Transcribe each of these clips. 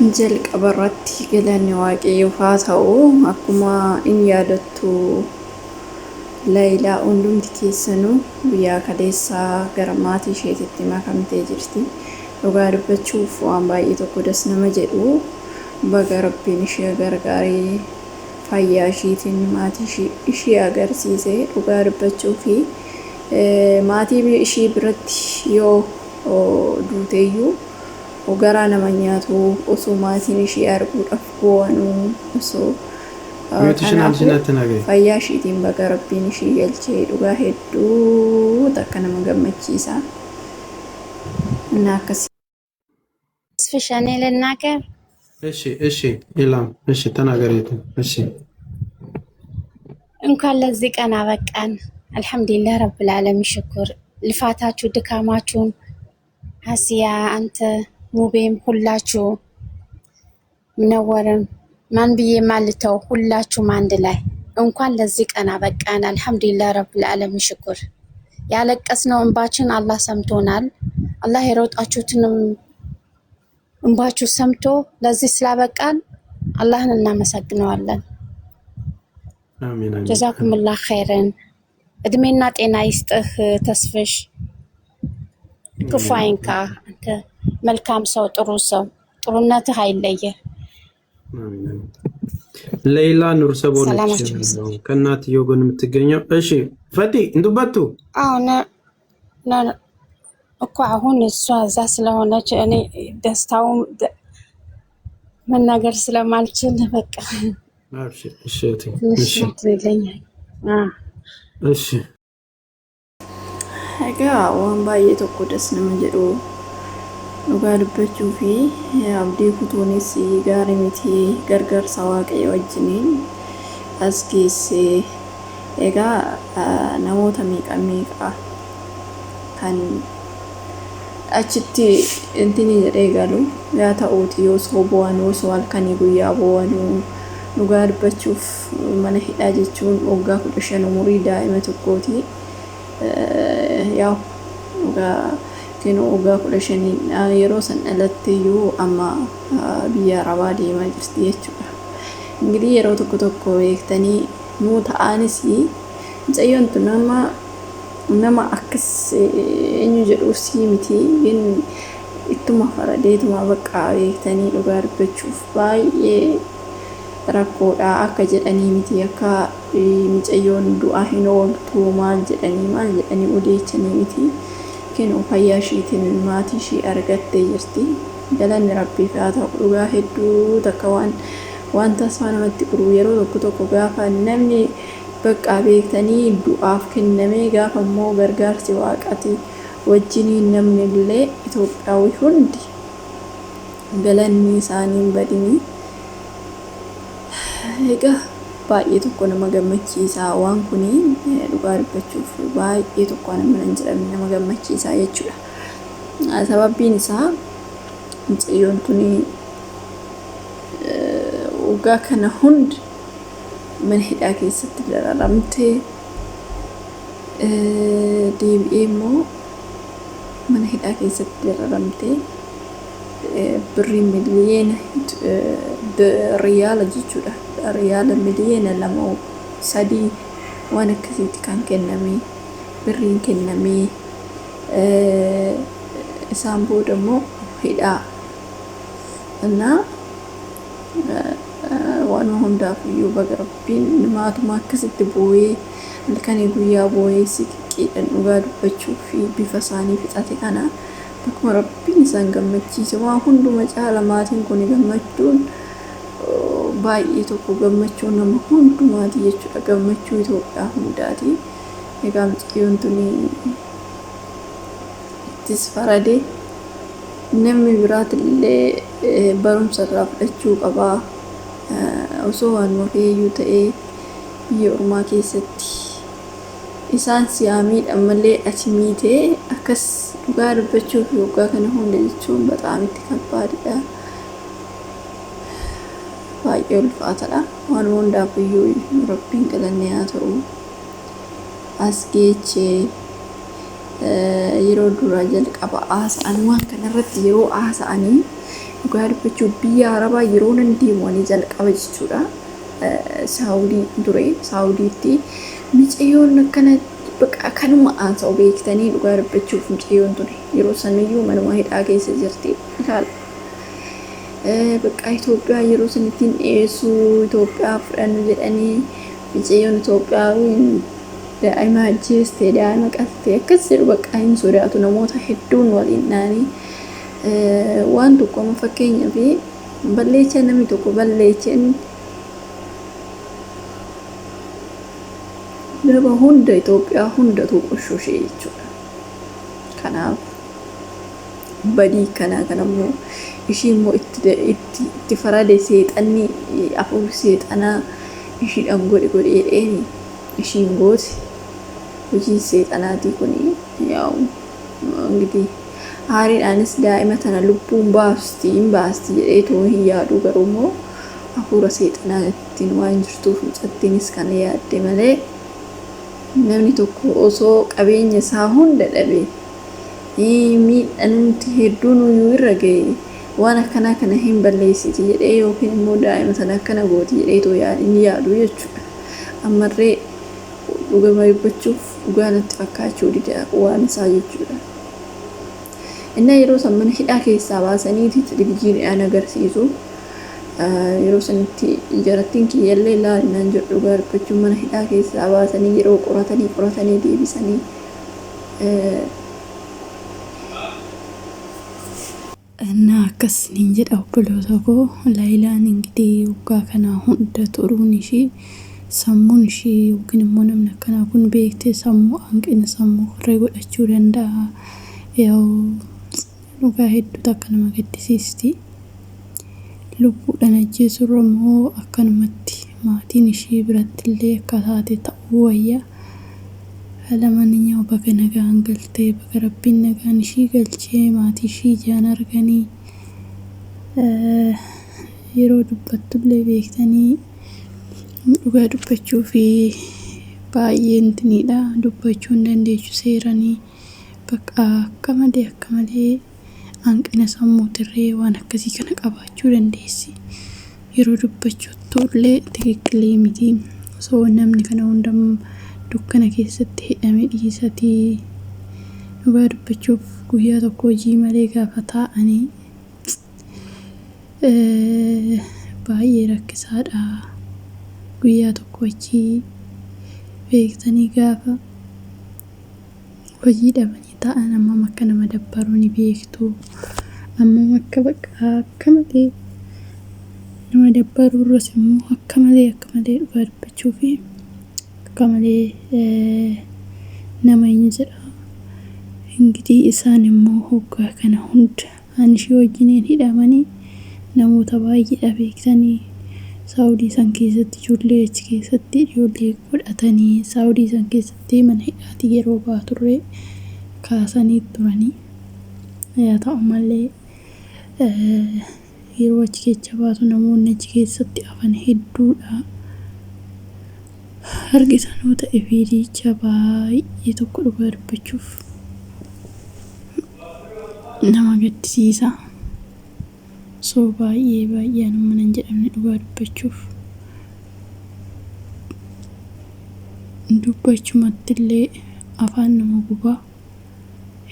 jalqabarratti galanni waaqayyoof haa ta'u akkuma inni yaadattu Laayilaa hundumti keessanuu guyyaa kaleessaa gara maatii isheetitti makamtee jirti. Dhugaa dubbachuuf waan baay'ee tokko das nama jedhu baga rabbiin ishee gargaaree fayyaa isheetiin maatii ishee agarsiise. Dhugaa dubbachuu fi maatii ishee biratti yoo duuteeyyuu garaa nama nyaatu osoo maatiin ishee arguudhaaf bu'anuu osoo fayyaa isheetiin baga rabbiin ishee galchee dhugaa hedduu takka nama gammachiisa. እና akkasii ስፍሻኔ ልናገር እሺ ኢላም እሺ ተናገሪት እሺ እንኳን ለዚህ ቀን አበቃን አልহামዱሊላህ ረብል ዓለሚን ሽኩር ልፋታችሁ ድካማችሁ አሲያ አንተ ሙቤም ሁላችሁ ምነወርም ማን ብዬ ማልተው ሁላችሁም አንድ ላይ እንኳን ለዚህ ቀን አበቃን አልহামዱሊላህ ረብል ዓለሚን ሽኩር ያለቀስነው እንባችን አላህ ሰምቶናል አላህ የሮጣችሁትንም እንባችሁ ሰምቶ ለዚህ ስላበቃን አላህን እናመሰግነዋለን አሜን ጀዛኩሙላህ ኸይረን እድሜና ጤና ይስጥህ ተስፍሽ ክፉ አይንካ አንተ መልካም ሰው ጥሩነትህ አይለየህ አሜን ሌላ ኑር ሰቦነች ከእናትየው ጎን የምትገኘው እሺ ፈቲ እንዱበቱ አሁን እኮ አሁን እሷ እዛ ስለሆነች እኔ ደስታው መናገር ስለማልችል በቃ እሺ egaa waan baay'ee tokko das nama jedhu dhugaa dubbachuu fi abdii kutuunis gaarii miti gargaarsa waaqayyo wajjiniin as geessee egaa namoota meeqa kan achitti intini jedhee galu yaa ta'uuti yoo soo bu'an osoo halkanii guyyaa bu'anuu dhugaa dubbachuuf mana hidhaa jechuun waggaa 15 umurii daa'ima tokkooti yaw kinu waggaa 15 yeroo san dhalatteeyyuu amma biyya arabaa deemaa jirti jechuudha. Ingirii yeroo tokko beektanii nuu ta'anis mucayyoon tun nama akkas eenyu jedhuusii miti ittuma faradeetuma bakka beektanii dhugaa dubbachuuf baay'ee rakkoodha akka jedhanii miti akka mucayyoon du'aa hin ooltu maal jedhanii odeechanii miti kinu fayyaa isheetiin maatii ishee argattee jirti. Galanni rabbiif haa ta'u dhugaa hedduu takka waan tasfaa namatti quru yeroo tokko gaafa namni bakka beektanii du'aaf kennamee gaafa immoo gargaarsi waaqati wajjiniin namni illee Itoophiyaawii hundi galanni isaanii badini egaa baay'ee tokko nama gammachiisa waan kuni dhugaa dubbachuuf baay'ee tokko nama gammachiisa jechuudha. Sababbiin isaa mucayyoon tuni waggaa kana hundi mana hidhaa keessatti dararamtee deebi'ee immoo mana hidhaa keessatti dararamtee birrii miliyoona riyaala jechuudha. Riyaala miliyoona 2-3 waan akkasiiti kan kenname birriin kenname isaan booda immoo hidhaa እና waan hundaaf iyyuu baga rabbiin maatuma akkasitti boo'ee halkanii guyyaa boo'ee siqiidhaan dhugaa dubbachuu fi bifa isaanii fixate kana bakkuma rabbiin isaan gammachiise waan hunduma caala maatiin kun gammachuun baay'ee tokko gammachuun nama hundumaati jechuudha. Gammachuu Itoophiyaa hundaati. Egaa mucayyoon tuni ittis faradee namni biraatillee barumsa irraa fudhachuu qabaa. Osoo waan mafeeyyuu ta'ee biyya ormaa keessatti isaan siyaamiidhaan malee ati miitee akkas dhugaa dubbachuuf yoggaa kana hunda jechuun bataam itti kabbaadidha. Baay'ee ulfaatadha. Waan hundaaf iyyuu rabbiin galanne haa ta'u as geechee yeroo duraa jalqaba haasa'an waan kanarratti yeroo haasa'anii dhugaa dubbachuu biyya arabaa yeroo nan deemanii jalqaba jechuudha. Saawudii ture saawudiitti mucayyoon akkana bakka kanuma aansa'u beektanii dhugaa dubbachuuf mucayyoon ture yeroo saniyyuu manuma hidhaa keessa jirti ilaala. Bakka Itoophiyaa yeroo sanittiin dhiyeessuu Itoophiyaa fudhannu jedhanii mucayyoon Itoophiyaa daa'ima ajjeestee daa'ima qattee akkas jedhu bakka hin sodaatu namoota hedduun waliin naanii waan tokko fakkeenyaaf balleessaa namni tokko balleessan nama hunda Itoophiyaa hundatu qoshooshee jechuudha. Kanaaf badii kanaa kanammoo ishii immoo itti farade seexanni afur seexanaa ishiidhaan godhe dheeni ishiin goote hojii seexanaatii kun yaa'u እንግዲህ aariidhaanis daa'ima tana lubbuun baasti jedhee too hin yaadu garuu immoo hafuura seexanaa ittiin waan jirtuuf mucattiinis kana yaadde malee namni tokko osoo qabeenya isaa hunda dhabe miidhanuuti hedduun uyyuu irra ga'e waan akkanaa kana hin balleessiti jedhee yookiin immoo daa'ima sana akkana gooti jedhee too hin yaadu jechuudha. Ammarree dhugama dubbachuuf dhugaa natti fakkaachuu dida waan isaa jechuudha. Inni yeroo san mana hidhaa keessaa baasaniiti televizyiiniidhaan agarsiisu. Yeroo sanitti jarattiin kiyyallee ilaalinaan jedhu dhugaa dubbachuun mana hidhaa keessaa baasanii yeroo qoratanii deebisanii እና akkasniin jedha obboloota koo Laayilaan ingitii waggaa kanaa hunda turuun ishii sammuun ishii yookiin immoo namni akkanaa kun beektee sammuu hanqina sammuu irra godhachuu danda'a. Yoo dhugaa hedduutu akka nama gaddisiisti. Lubbuudhaan ajjeesurra immoo akkanumatti maatiin ishii biratti illee akka taate ta'uu wayya. Alamaninya bakka nagaan galtee bakka rabbiin nagaan ishii galchee maatii ishii ijaan arganii yeroo dubbattullee beektanii dhugaa dubbachuu fi baay'ee intiniidha dubbachuu hin dandeessu seeranii bakka akka malee hanqina sammuutirree waan akkasii kana qabaachuu dandeessi. Yeroo dubbachuuttullee tikikilee miti osoo namni kana hundam dukkana keessatti hidhamee dhiisatii dhugaa dubbachuuf guyyaa tokko hojii malee gaafa taa'anii baay'ee rakkisaadha. Guyyaa tokko hojii beektanii gaafa hojii dhabanii taa'an amma akka nama dabbaruu ni beektu. Amma akka bakka akka malee nama dabbaruu irras immoo akka malee dhugaa dubbachuu fi akka malee nama hin jedha. Ingitii isaan immoo hoggaa kana hunda ani ishee wajjiniin hidhamanii namoota baay'eedha beektanii Saawudii san keessatti ijoollee achi keessatti ijoollee godhatanii Saawudii san keessatti mana hidhaatii yeroo baaturree kaasanii turanii. Yaa ta'u malee yeroo achi keessa baatu namoonni achi keessatti hafan hedduudha. Hargisanoota efiidicha baay'ee tokko dhugaa dubbachuuf nama gaddisiisa. So baay'ee nama nan jedhamne dhugaa dubbachumatti illee afaan nama gubaa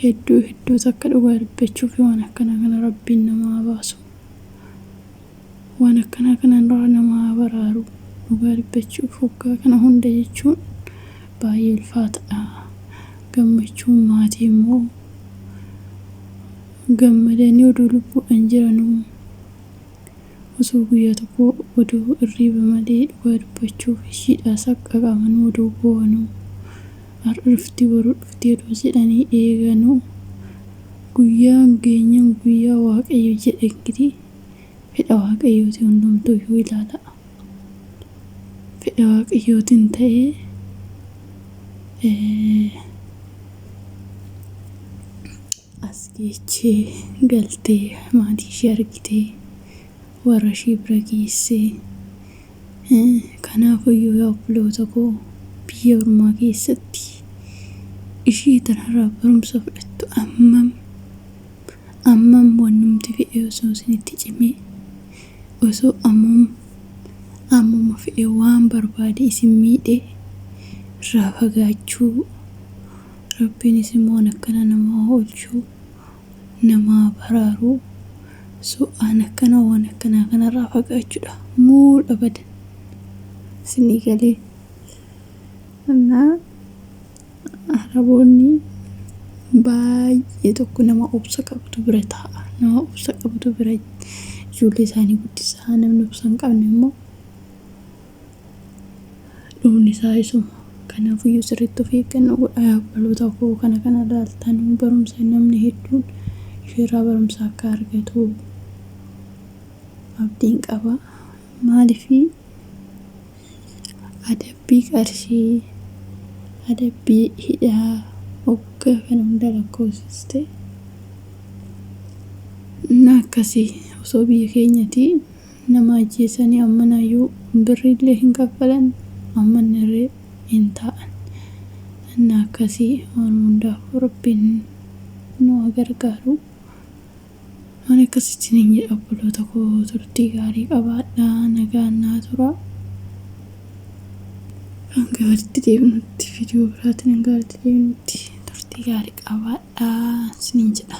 hedduu akka dhugaa dubbachuuf waan akkana kana rabbiin namaa baasu waan akkana kana irraa namaa baraaru dhugaa dubbachuuf waggaa kana hunda jechuun baay'ee ulfaataadha. Gammachuun maatii immoo gammadanii oduu lubbuudhaan jiranuu osoo guyyaa tokko oduu irriiba malee dhugaa dubbachuuf ishiidhaas akka qaban oduu boo'anuu har'ufti boruu dhufti oduu jedhanii eeganuu guyyaan geenyaan guyyaa waaqayyo jedhe ingitii fedha waaqayyooti hundumtuu iyyuu ilaala. Fedha waaqayyootiin ta'ee as geechee galtee maatii ishee argitee warra ishee bira geessee kanaafiyyuu yaa obboloota koo biyya ormaa keessatti ishee tanarraa barumsa fudhattu ammam wannumti fe'ee osoo isinitti cimee osoo ammuma fe'ee waan barbaade isin miidhee irraa fagaachuu Rabbiinis immoo akkana nama oolchuu nama baraaruu su'aan akkana waan akkana kanarraa fagaachuudha muul abadan isinii galee Araboonni baay'ee tokko nama obsa qabdu bira taa'a nama obsa qabdu bira ijoollee isaanii guddisaa namni obsa hin qabne immoo dhumni isaa isuma kanaafuu sirriitti of eeggannoo godhaa dhaloota koo kana laaltan barumsa namni hedduun isheerraa barumsa akka argatu abdiin qaba maaliifii adabbii qarshii adabbii hidhaa hoggaa kan hunda lakkoofsiste akkasii osoo biyya keenyatti nama ajjeesanii ammanayyuu birriillee hin kaffalan ammanirree hin taa'an akkasii waan hundaaf Rabbiin nu gargaaru waan akkasitti hin jedhu obboloota koo turtii gaarii qabaadhaa nagaan naa tura hanga walitti deebinutti viidiyoo biraatiin hanga walitti deebinutti turtii gaarii qabaadhaa isiniin jedha.